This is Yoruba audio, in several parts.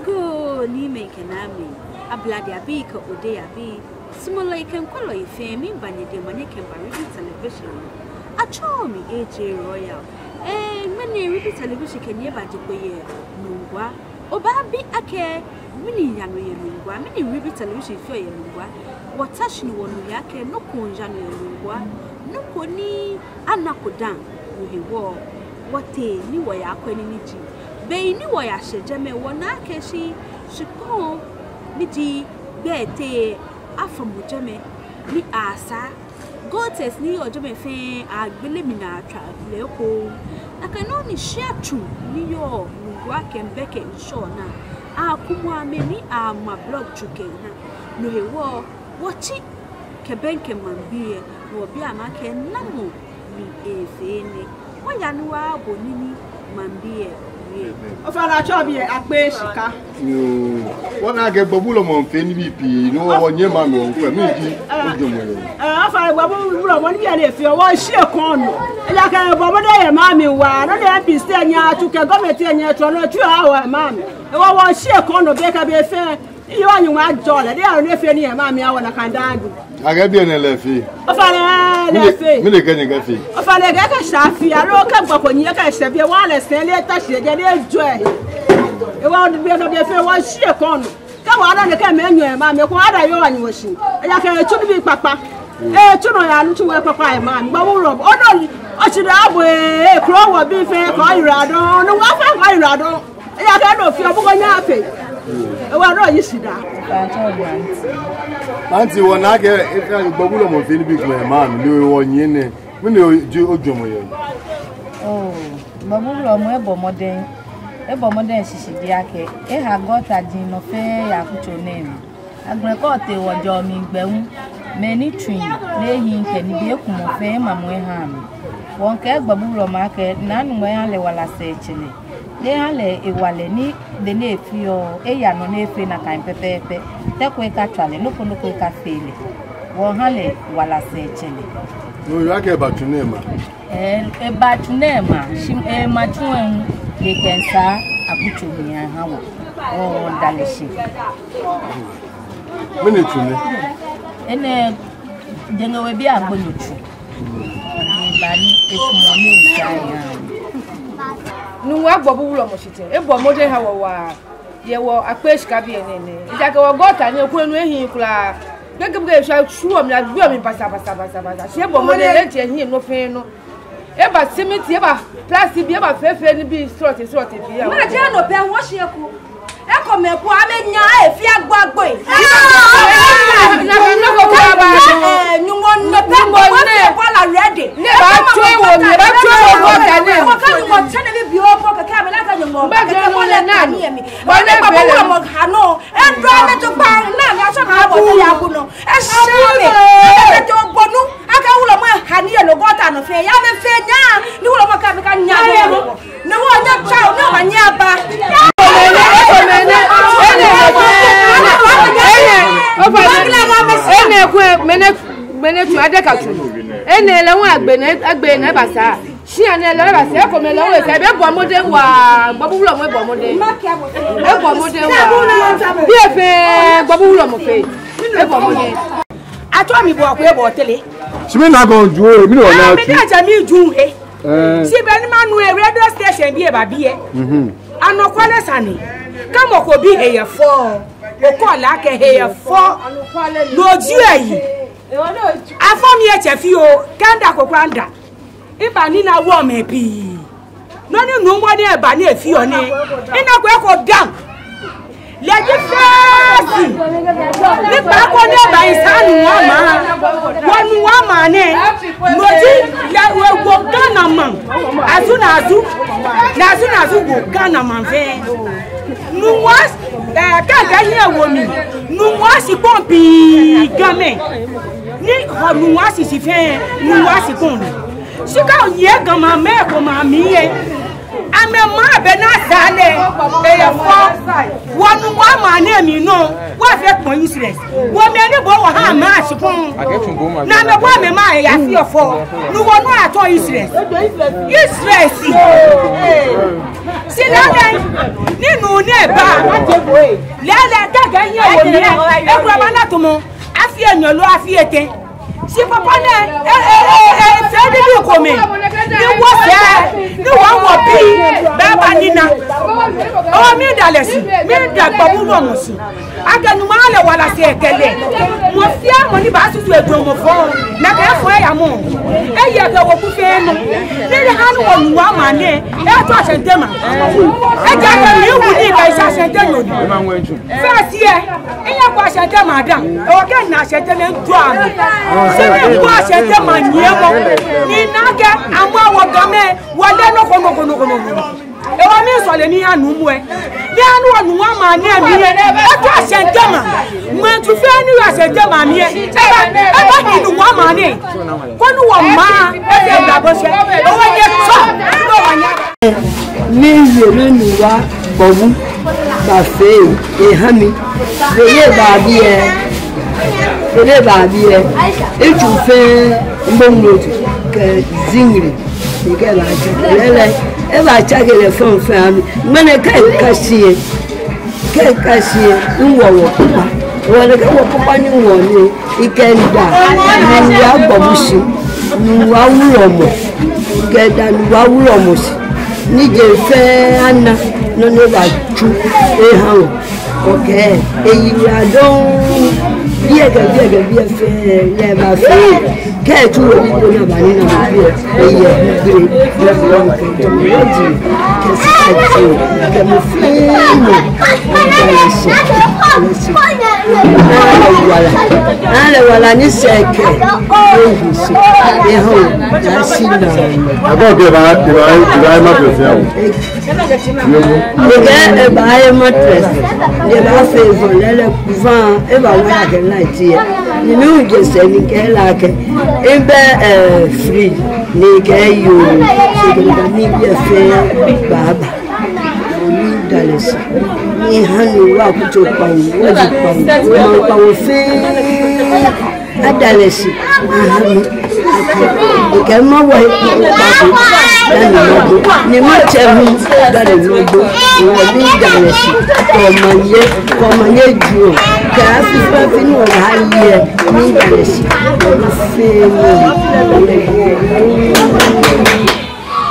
go ni make nami abladi abika ode abi simola iken kwalo ife mi banyede manyeke mbari television acho mi AJ Royal many repeat television can ye bajiboye nungwa obabi ake mini yano ye nungwa many repeat television fio ye nungwa watashni wonu yake no kunja no ye nungwa no koni anakodan no hewo wote ni wo yakweni ni ji be ni wo ya shejeme wona keshi shikon ni ji bete afamujeme ni asa gotes ni ojeme fe agbele mi na atwa leko akano ni share true ni yo ngwa kembeke insho na akumu ameni ama blog chuke na no hewo wachi kebenke mambie no bia make namo ni efene wanyanu wa bonini mambie ofala chobi ape shika wona ge gbobulo mo nfe ni bipi no wonye ma no nfe mi di ojomere afala gbobulo mo ni bi ale fi owo ise kan no eja ka gbobulo ye ma mi wa no de bi ste nya atuke government nya to no tu awa ma mi e wo ise kan no be ka be fe iyo anyu wa jole de aro ne fe ni ye ma mi awa na kan dangu aga bi ene le fi ofala le fi mi le kenye ga fi ofala ga ka shafi aro ka gbo ko nyi ka se bi wa le se le ta se je de jo e wa de be ka be fe wa ise kan no ka wa ara ne ka me nyu e ma mi ko ara yo anyu oshi e ya ka tu bi papa tu no ya lu tu we papa e ma gbo wo ro o no o ti da bo e kro wo bi fe ko iradon no wa fa ko iradon e ya ka do fi obugo nya ape e wa ro yi sida anti wona ge e gbobulo mo nfe ni bi ko e ma mi le wonye ne mi le ojomoye gbobulo mo ebo moden sisi di ake e ha gota din no fe ya kucho name agre ko te wojo mi gbeun me ni twin le yin ke ni bi eku mo fe ma mo ha mi won ke gbobulo ma ke nanu mo ya le wala se chile le ha le e wale ni de ne fi o e ya no ne fe na kan pepepe te ko e ka twale no ko e ka fele won ha le wala se chile no ya ke ba tunema e ba tunema shim e ma tun le kensa akucho mi ha wo o daleshi mini tune ene jenga we bi agbonyochu ni ba ni ekumo ni saya nu wa gbo buwulo mo site e bo mode ha wo wa ye wo apeshika bi enene ija ke wo gota ni eku enu ehin kula gege sha shuo mi agbe mi basa se bo mode le ti ehin no fe no e ba simiti e ba plastic bi e ba fefe ni bi sort bi ya ma je no be won se ku e ko me ku amenya e fi agbagbo e na ko ba nu mo no pe mo ne ko la ready ne ba tu wo mi ba tu wo ga ne ko ka mo chane bi bi o ko ka me la ka nyo ba je mo le na ni mi ba ne ba bo mo ha no e ndo me to pa na na so ka bo ya bu no e se me e to gbonu aka wulo mo ha ni e lo gota no fe ya me fe nya ni wulo mo ka me ka nya no ne wo nya cha no ma nya ba mene tu adeka tu ene le won agbe na basa si ene le basa ko me lo we se be bo mode wa gbobulo mo bo mode e bo mode wa bi e fe gbobulo mo fe e bo mode ato mi bo ko e bo tele simi na go ju o mi no na mi na ja mi ju si be ni manu e radio station bi e ba bi e anokwale sani kamo ko bi he ye fo o ko la ke he ye fo loju eyi afọ mi eche fi o kanda ko kwanda iba ni na wo me bi no ni nu mo ni eba ni efi o ni ina ko down leji fesi ni pa ko ni eba isanu wa ma ne moji le wo kana man azu na azu go kana man fe nu was ka ye wo mi nu was pompi game ni nu was si fe nu was kon sika ye gan ma me ko ma mi ye amema be na sale e ye fo wonu wa ma na mi no wa fe pon useless wo me ni bo wo ha ma asipon na me bo me ma ya fi ofo nu wonu ato useless si lale ninu ne ba lale gaga yin wo mi e gba ba na to mo afi eyan lo afi ete si papa ne se de bi ko me ni wo se ni wo bi baba nina o mi dalesi mi dagba bu lo musi aganu ma le wala se ekele mo fi amo ni ba susu edun mo fo na ka fo ya mo e ye ga wo ku fe no ni le hanu wo nu wa ma ne e to asentema e ja ga mi wu ni ka isa asentema no first year e ya ko asentema dan o ke na asentema ndu ami se ko asentema niemo ni naga amo wo game wale no kono e wa mi so le ni anu mu e ni anu onu wa ma ni emi e to asentema mo tu fe ni asentema mi e ba ni nu wa ma ni ko nu wo ma e se gba bo se o wa ye so do wa nya mi yele nu wa bobu ba fe e hami le ba bi e tu fe mbongo ke zingri ke la lele e ba chagele fon fami mane kai kasie nwowo pa wole ke wo papa ni wo ni ikenda ni ya gbobusi ni wa wuromo ikenda ni wa wuromo si ni je fe ana no ne ba ju e ha okay eyi wa don biega fe le ba fe ke tu wo ni na ba ni na ba eyi gre le lo ke to mo ji ke sa ji ke mo fi mo ale wala ni seke eyi si e ho ya si na ago ke ba ma pe se awo e ba e ma tres ne ba fe vo le couvent e ba wa ke na ti ni mi u je se ni ke la ke e be free ni ke yo se ke ba ni bi fe baba ni dalesi ni hanu wa ku to pa wo ji pa wo fe adalesi ahami ke mo wo ni mo chehu dare logo wo ni dalesi ko ma ye ju ka fi pa fi no ha ye ni dalesi fe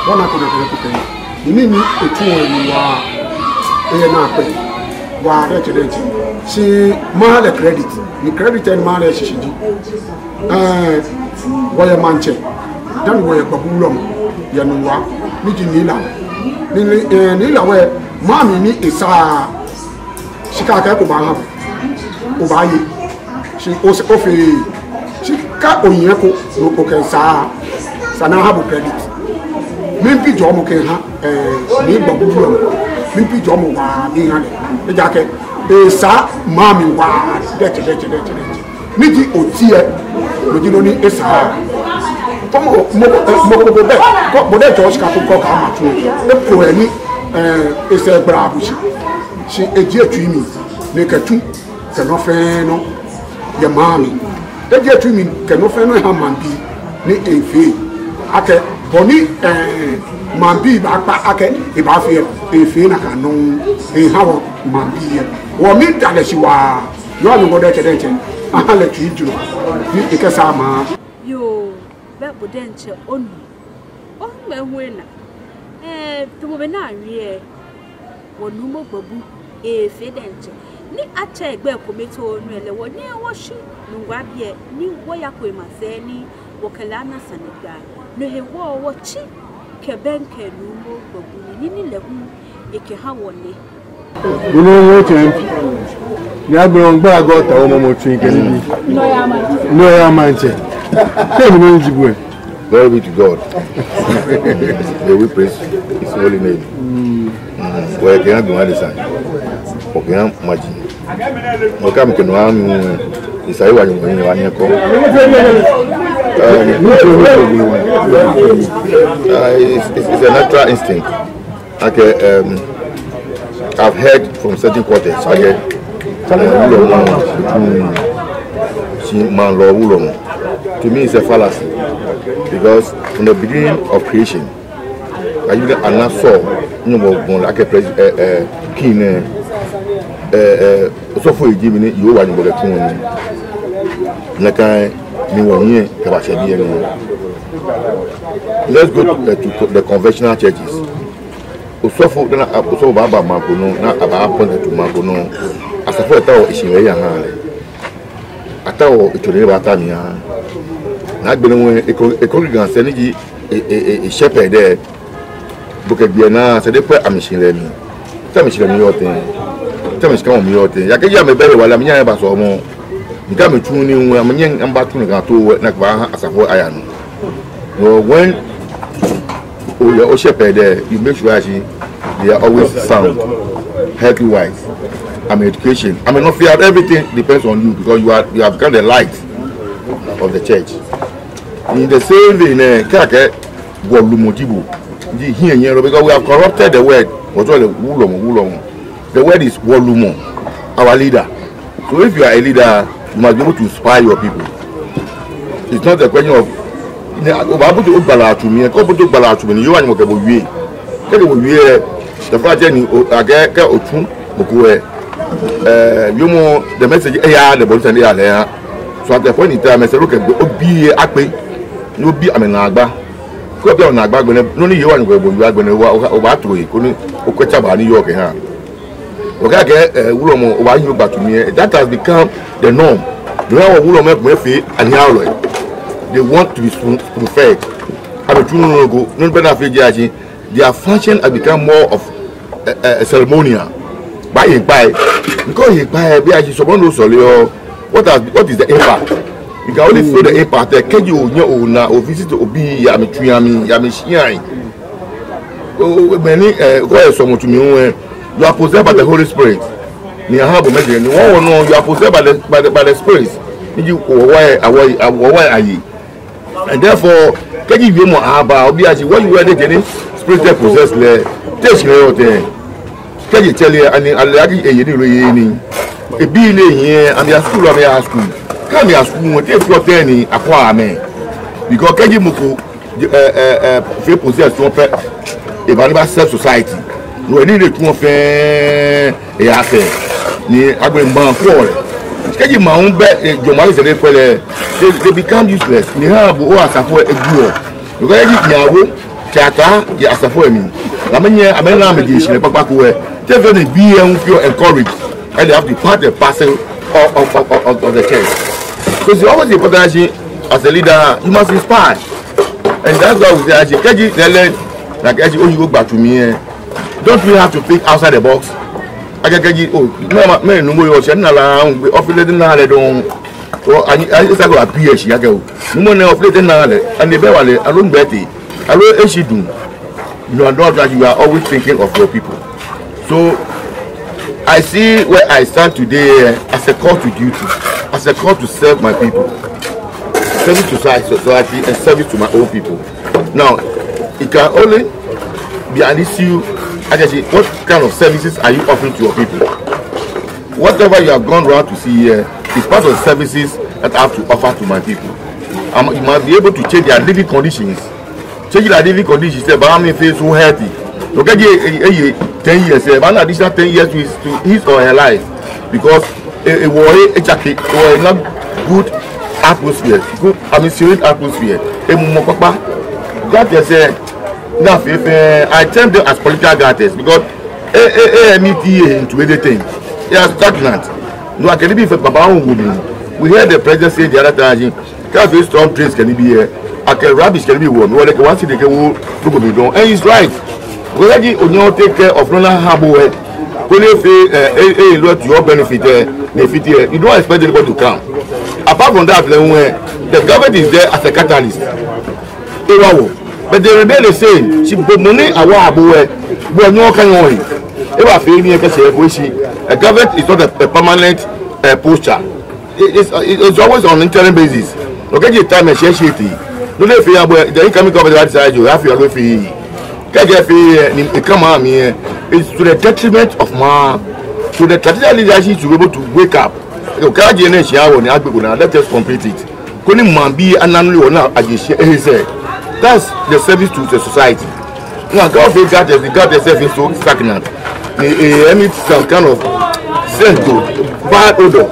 wana ko de ko ni etu ni wa e na pe wa re chedenti si ma le credit ni credit en ma le shishiji wa ya manche dan wa ya babulom ya nuwa ni ji ni la we ma mi ni isa shika ka ko ba ha o ba yi si o se o fe shika oyin ko o ke sa na ha bu credit mi bi jo mo ke ha ni babulom mi bi jo mo wa ni ha le ja ke esa mami wa dete ni di otie lo di no ni esa como mo be ko bo de jo ska ko ka ma tu e pro eni esa bra bu si eji etu mi ne ka tu se no fe no ye mami eji etu mi ke no fe no ha mambi ni efe ake boni mambi ba pa ake e ba fe efe na ka no e ha wo mambi wo mi dale si wa yo no go de chedenche aha le tu juro ni ikesa ma yo ba bodenche onu o me huena to mo be na awie wonu mo gbabu efe denche ni acha egbe komete onu ele wo ni wo shi nwa bie ni wo yakọ ma se ni wo kala na sanigba no he wo chi kebenke nu mo gbabu ni le hu eke ha woni you know what ya gbe on gba go ta o mo tun ke ni no ya manche ke mi no jibu e glory be to God. We praise his holy name. Well, can I go on this side? Okay, I'm imagine. Okay, I'm going to say what you want to call. It's a natural instinct. Okay, I've heard from certain quarters. Okay, to me, it's a fallacy because from the beginning of creation, I not saw like a king. So for you giving it, you want to go to let's go to the conventional churches. So for then so Baba Magono, not about appointed to Magono. As a photo is in a thought it will never tell me. Not been a congregant energy a shepherd there. Book at Vienna, said they put a machine learning. Tell me, she can your thing. Tell me, come on, your thing. I can get me better while I'm young about so more. You got me tuning when I'm young and back to Nakba as a whole iron. When your shepherd there, you make sure they are always sound, healthy wise. I mean, education. I mean, not fear everything depends on you because you have become the light of the church. In the same way, because we have corrupted the word. The word is Wolumo, our leader. So if you are a leader, you must be able to inspire your people. It's not a question of the message the body and the so at the point in time I said, look at be I mean Agba. Go up on Agba when only you want to go over to it, New York. Why you back to me? That has become the norm. They want to be spoon-fed. Their function has become more of a ceremonial. By because what is the impact? You can only feel the impact. Can you or visit to be Yami? Many someone to me you are possessed by the Holy Spirit. You are possessed by the Spirit. And therefore, can you be more about what you were getting? Spirit possessed there. Can you tell you? And I like a being here and your school of your school. Come here, school, take your penny, acquire me. Because can you feel possessed to a valuable self society? No need to offend a asset. I go in Banfor. Can you mount back your mouth? They become useless. You have who are support a duo. You got to Chata, you are supporting me. I mean, I'm a mediation, Papa. Tell them to be encouraged and they have to part the parcel of the church. Because you always important as a leader, you must inspire. And that's why we say, as you learn, like as you go back to me, don't we have to think outside the box? I can get you, oh, no more, you're around, we offer letting now, they don't. I just go a PH, I go. No more of letting now, and the Beverly, I don't bet it. I will actually do. You are not that you are always thinking of your people. So I see where I stand today as a call to duty, as a call to serve my people, service to society, and service to my own people. Now, it can only be an issue. I just say, what kind of services are you offering to your people? Whatever you have gone around to see here is part of the services that I have to offer to my people. You must be able to change their living conditions. Change their living conditions, but I may feel so healthy. Look at 10 years, an additional 10 years to his or her life because it was not good atmosphere, good serene atmosphere. That is I term them as political gutters because AMETA into anything. They are stagnant. No, I can be for Papa. We heard the president say the other time, can't be strong drinks can be here. I can rubbish can be warm. Well, like one thing they can look at me down. And he's right. We already take care of Ronald Harbour. When they say a lot to your benefit, you don't expect anybody to come. Apart from that, the government is there as a catalyst. But they remain the same. She put money away. We are not going on. A government is not a permanent posture. It's always on an interim basis. Look at your time and share shitty. No, if you have the incoming government outside, you have your fee. It's to the detriment of to the traditional leadership to be able to wake up. Let us complete it. That's the service to the society. Now, God got themselves into stagnant. Emit some kind of scent to bad odor.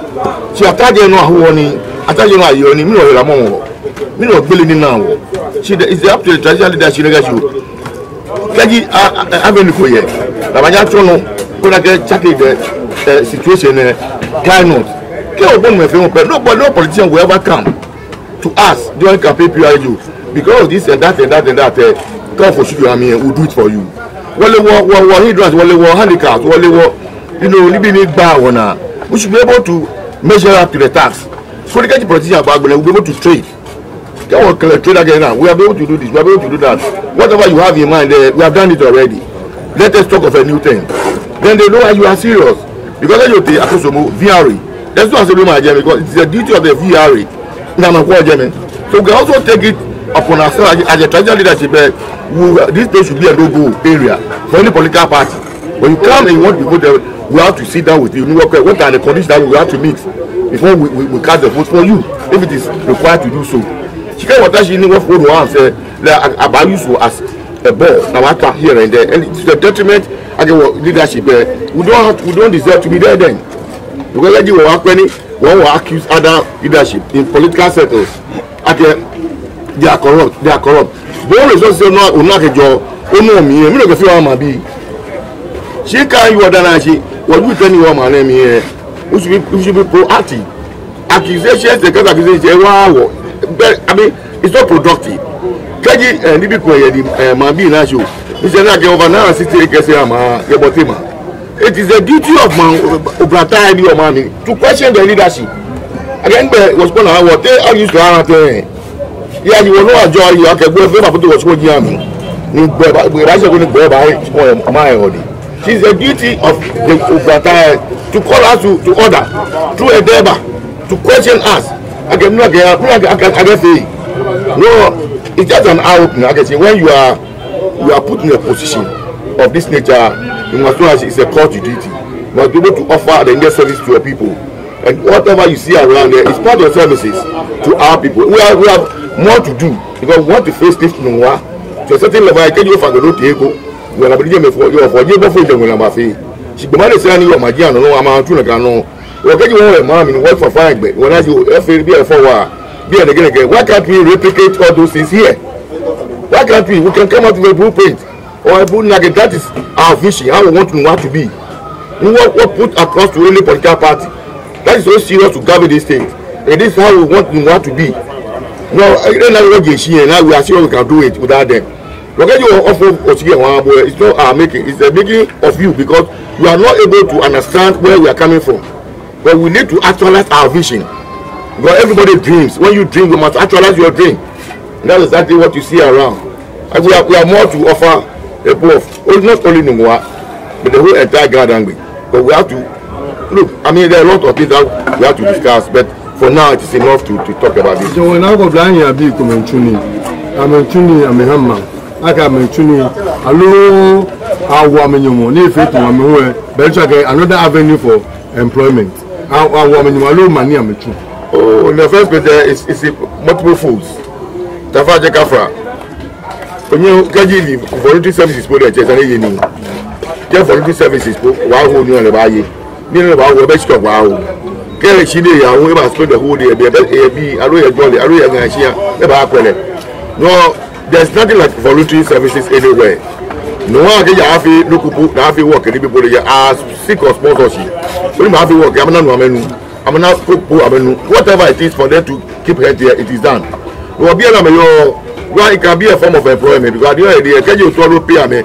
She attacked you who only attack you only me or Ramon. Me not building now. She is up to the traditional leadership. Kaji avenue for here. La manière dont on a checké the situation guy not. No politician will ever come to us during campaign period because this and that. Come for you, I mean, we'll do it for you. What hindrance, what handicaps, living it bad. We should be able to measure up to the tax. So the politician will be able to trade. Trade again now. We are able to do this, we are able to do that. Whatever you have in mind, we have done it already. Let us talk of a new thing. Then they know you are serious. Because you take a VRE. That's not a because it's the duty of the VRE. So we can also take it upon ourselves as a traditional leadership. This place should be a no-go area for any political party. When you come and you want to go there, we have to sit down with you. What are the conditions that we have to meet before we cast the vote for you, if it is required to do so. She can't what she needs for one say about you as a ball. Now I come here and there, and it's the detriment against leadership. We don't deserve to be there then. Because you will accuse other leadership in political circles. They are corrupt. But results say no, not a job. Oh no, me no go feel am be. She can you other she. What you tell you my name here? We should be proactive. Accusations, the kind of accusations. Wow, I mean, it's not productive. Kaji and Nibi Koye, man be na show. It's not get over now. 60 acres it is the duty of man Obrata or money to question the leadership. Again, was going to what they are used to have. Yeah, you will not enjoy you. Okay, go for to what's going on. We're actually going to go by my body. It's the duty of the Obrata to call us to order through a deba to question us. Again, no, it's just an eye-opener. I can say when you are put in a position of this nature, you must know it's a call to duty. You must be able to offer the next service to your people. And whatever you see around there is part of services to our people. We have more to do because we want to face this to a certain level. I tell you if I go to Ego, we are going to for you for you before you will have a she demanded saying you are my dear, no amount to the canoe. We're getting one mom in work for 5 days. When I do FA forward, be again. Why can't we replicate all those things here? Why can't we? We can come out with a blueprint. Or a book like that is our vision, how we want to be. We want put across to any political party. That is so serious to govern this state. And this is how we want to be. Now, I don't know what you see, and now we are sure we can do it without them. It's not our making, it's the making of you because you are not able to understand where we are coming from. But we need to actualize our vision. Because everybody dreams. When you dream, you must actualize your dream. And that's exactly what you see around. And we have more to offer. Not only Nungwa, but the whole entire garden. But we have to look. I mean, there are a lot of things that we have to discuss. But for now, it is enough to talk about this. So when I go blind, I be Kumentuni. I'm a Tuni. I'm a hammer. I can Mentuni. Hello, our woman, you money fit to my but another avenue for employment. Our woman, you alone money. I'm a true. Oh, in the first place, it's multiple foods. Tafa Jakafra. When you get voluntary services for the voluntary services for wow, you know, about you know about the best of wow. Get a chili, I will spend the whole day, be a real jolly, a real no, there's nothing like voluntary services anywhere. No one can have a look work and people are sick of sponsorship. So you have to work, I'm not whatever it is for them to keep head there, it is done. It can be a form of employment because the idea can you pay me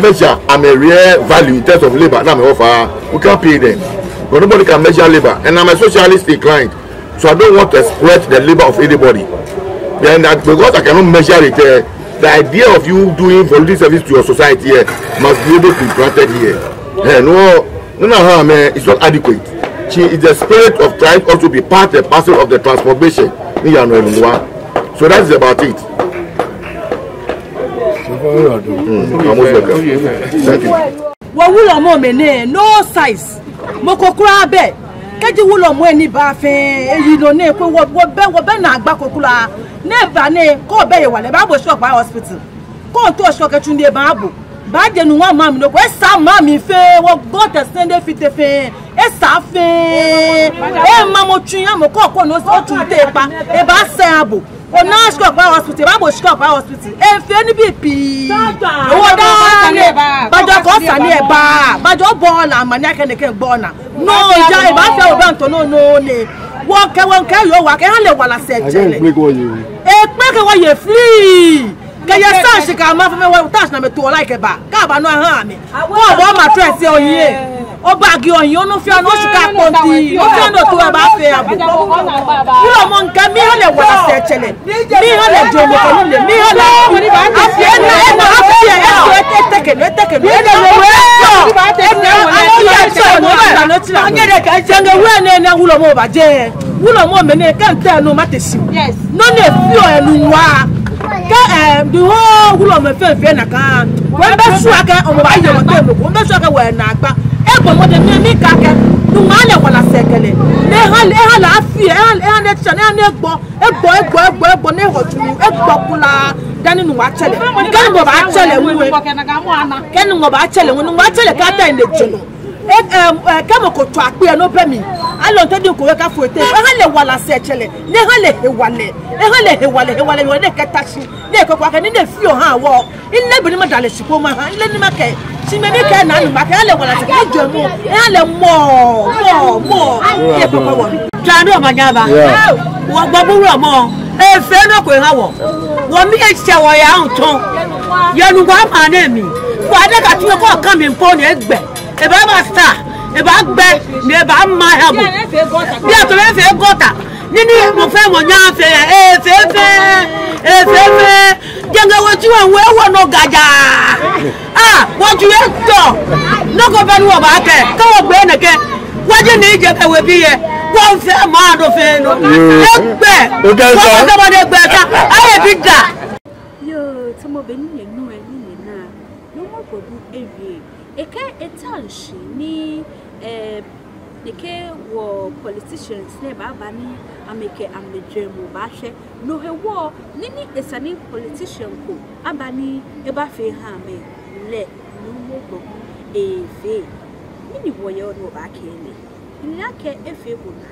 measure I'm a real value in terms of labor. Now offer we can't pay them. But nobody can measure labor. And I'm a socialist inclined. So I don't want to exploit the labor of anybody. Then because I cannot measure it, the idea of you doing voluntary service to your society here must be able to be granted here. No, it's not adequate. She is the spirit of trying also to be part and parcel of the transformation. So that's about it. Almost welcome. Thank you. Wawulo mo mene no size. Mo kokura be. Keji wulo mo eni ba fe eyi lo ne pe wo be na agba kokura. Never ne ko be ye wale ba bo shop by hospital. Ko to shop ketunde ba bo. Ba je nu wa mami no ko esa mami fe wo go te sende fite fe. Esa fe. E ma mo tuyan mo ko no so tu te pa. E ba se abo. O na shop by hospital ba bo shop by hospital. E fe ni BP. O da ne ba jo ko sa ni e ba jo bo na ma ni akene ke gbo na. No ja e ba fe o ba nto no ne. Won ke yo wa ke han le wala se jele. E pe ke wo ye free. Ke ye san shika ma fa me wo tash na me to like ba. Ka ba no han mi. Ko bo ma tress e oyin. O bagi oyin no fi anu shika konti. O fi anu to e ba fe abo. Wo mo nka mi han le wala se jele. Mi han le jo mo ko le. Mi han le afi na afi e teke no teke no. Wulo mo mene kan te no matesi. Yes. No ne fio enu wa. Ka the whole wulo me fe na kan. When be su aka o mo ba ye mo te mo. When be su aka we na agba. E bo mo de mi ka ke. Nu ma le wala sekele. Ne ha la afi ne tcha ne egbo ne hotu. Egbo kula dani nu wa chele. Kan bo ba chele wu. Kan nu ba chele wu nu wa chele ka ta ne jono. Kama ko to akpe no be mi alon te din ko we ka fote e ha le wala se chele ne ha le hewale yo ne ketashi ne ko kwa ka ne fi o ha wo ile bi ni ma dale sipo ma ha ile ni ma ke si me ni ke na nu ma ke ha le wala se ke jo mu e ha le mo e ko ko wo ja no ma nya ba wo gbo buru mo e fe no ko ha wo mi e che wo ya unton ye nu wa ma na mi wa de ka ti ko kan mi po ni egbe e ba master e ba gbe ni e ba ma ha bo bi a to le fe gota nini mo fe mo nya fe jenga wo ti wo wo no gaja wo ju e to no go ba ni wo ba ke ka wo gbe ne ke wo je ni je ke we bi ye wo fe ma do fe no egbe wo ko ba de gbe ta aye bi da yo to mo be ni nu e ni na no mo ko bu ewie eke etanshi ni eke wo politicians ne baba ni ameke amejemu ba hwe no hewo nini esani politician ko abani e ba fe ha me le no mo go efe nini wo ye no ba ke ni ni ake efe go na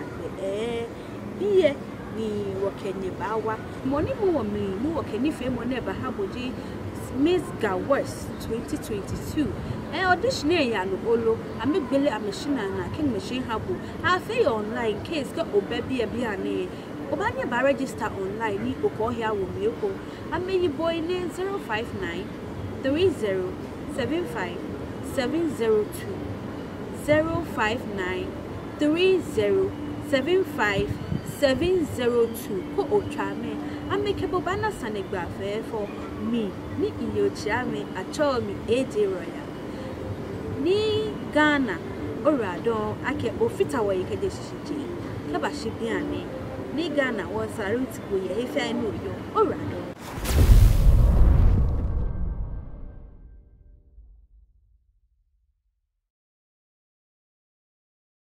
biye ni wo kenye bawa moni mu wo kenye fe mo ne ba ha boji Miss Gawes 2022 audition ya no olo amegbele ameshina na king machine habu afi online case ke obabi bia ne obanye ba register online ni okohia wo mieko ameyi boy ne 059 3075 702 059 3075 702 ko otwame amekebo bana sanegba fe for me ni inyochiame achomi AJ Royal ni Ghana orado ake ofita wa yikeje shishije kaba shibiane ni Ghana wa saruti boye efe anu yo orado